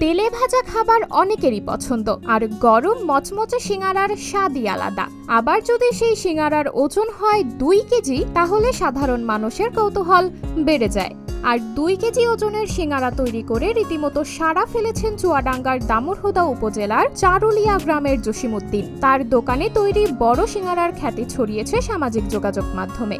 তেলে ভাজা খাবার অনেকেরই পছন্দ, আর গরম মচমচে সিঙ্গারার স্বাদই আলাদা। আবার যদি সেই সিঙ্গারার ওজন হয় 2 কেজি, তাহলে সাধারণ মানুষের কৌতূহল বেড়ে যায়। আর 2 কেজি ওজনের সিঙ্গারা তৈরি করে রীতিমতো সাড়া ফেলেছেন চুয়াডাঙ্গার দামুড়হুদা উপজেলার চারুলিয়া গ্রামের জসিমউদ্দিন। তার দোকানে তৈরি বড় সিঙ্গারার খ্যাতি ছড়িয়েছে সামাজিক যোগাযোগ মাধ্যমে।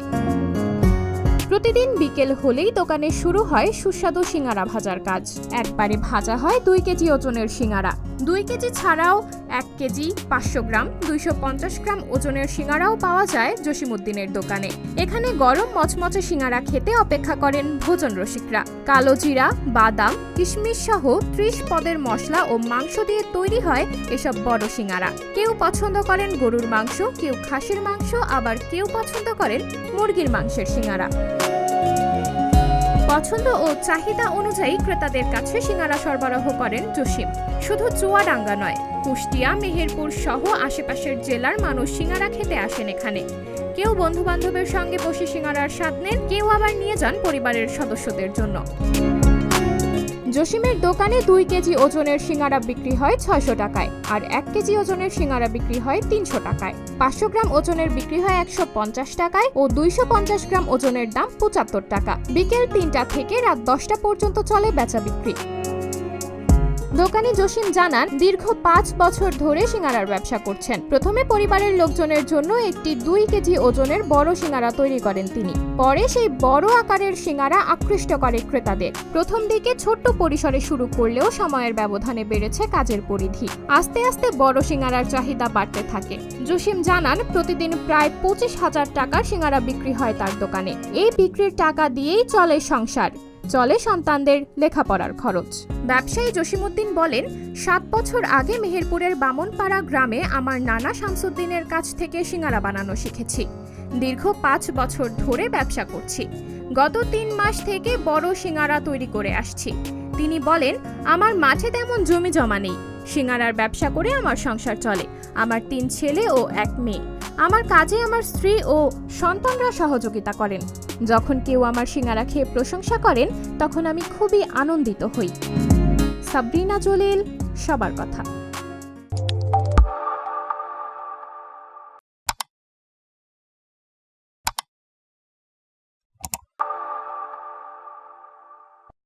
প্রতিদিন বিকেল হলেই দোকানে শুরু হয় সুস্বাদু সিঙ্গারা ভাজার কাজ। একবারে ভাজা হয় 2 কেজি ওজনের সিঙ্গারা। 2 কেজি ছাড়াও 1 কেজি, 500 গ্রাম, 250 গ্রাম ওজনের সিঙ্গারাও পাওয়া যায় জসিমউদ্দিনের দোকানে। এখানে গরম মচমচে সিঙ্গারা খেতে অপেক্ষা করেন ভোজন রসিকরা। কালো জিরা, বাদাম, কিশমিশ সহ 30 পদের মশলা ও মাংস দিয়ে তৈরি হয় এসব বড় সিঙ্গারা। কেউ পছন্দ করেন গরুর মাংস, কেউ খাসির মাংস, আবার কেউ পছন্দ করেন মুরগির মাংসের সিঙ্গারা। পছন্দ ও চাহিদা অনুযায়ী ক্রেতাদের কাছে সিঙ্গারা সরবরাহ করেন জসিম। শুধু চুয়াডাঙ্গা নয়, কুষ্টিয়া, মেহেরপুর সহ আশেপাশের জেলার মানুষ সিঙ্গারা খেতে আসেন এখানে। কেউ বন্ধু বান্ধবের সঙ্গে বসে সিঙ্গারার স্বাদ নেন, কেউ আবার নিয়ে যান পরিবারের সদস্যদের জন্য। জসিমের দোকানে 2 কেজি ওজনের সিঙ্গারা বিক্রি হয় 600 টাকায়, আর 1 কেজি ওজনের সিঙ্গারা বিক্রি হয় 300 টাকায়। 500 গ্রাম ওজনের বিক্রি হয় 150 টাকায় ও 250 গ্রাম ওজনের দাম 75 টাকা। বিকেল 3টা থেকে রাত 10টা পর্যন্ত চলে বেচা বিক্রি। দোকানি জসিম জানান, দীর্ঘ 5 বছর ধরে সিঙ্গারার ব্যবসা করছেন। প্রথমে পরিবারের লোকজনের জন্য একটি 2 কেজি ওজনের বড় সিঙ্গারা তৈরি করেন তিনি। পরে সেই বড় আকারের সিঙ্গারা আকৃষ্ট করে ক্রেতাদের। প্রথম দিকে ছোট্ট পরিসরে শুরু করলেও সময়ের ব্যবধানে বেড়েছে কাজের পরিধি। আস্তে আস্তে বড় সিঙ্গারার চাহিদা বাড়তে থাকে। জসিম জানান, প্রতিদিন প্রায় 25,000 টাকার সিঙ্গারা বিক্রি হয় তার দোকানে। এই বিক্রির টাকা দিয়েই চলে সংসার, চলে সন্তানদের লেখাপড়ার খরচ। ব্যবসায়ী জসিমউদ্দিন বলেন, 7 বছর আগে মেহেরপুরের বামনপাড়া গ্রামে আমার নানা শামসুদ্দিনের কাছ থেকে সিঙ্গারা বানানো শিখেছি। দীর্ঘ 5 বছর ধরে ব্যবসা করছি। গত 3 মাস থেকে বড় সিঙ্গারা তৈরি করে আসছি। তিনি বলেন, আমার মাঠে তেমন জমি জমা নেই। সিঙ্গারার ব্যবসা করে আমার সংসার চলে। আমার 3 ছেলে ও 1 মেয়ে। আমার কাজে আমার স্ত্রী ও সন্তানরা সহযোগিতা করেন। যখন কেউ আমার সিঙ্গারা খেয়ে প্রশংসা করেন, তখন আমি খুবই আনন্দিত হই। সাবরিনা জলিল, সবার কথা।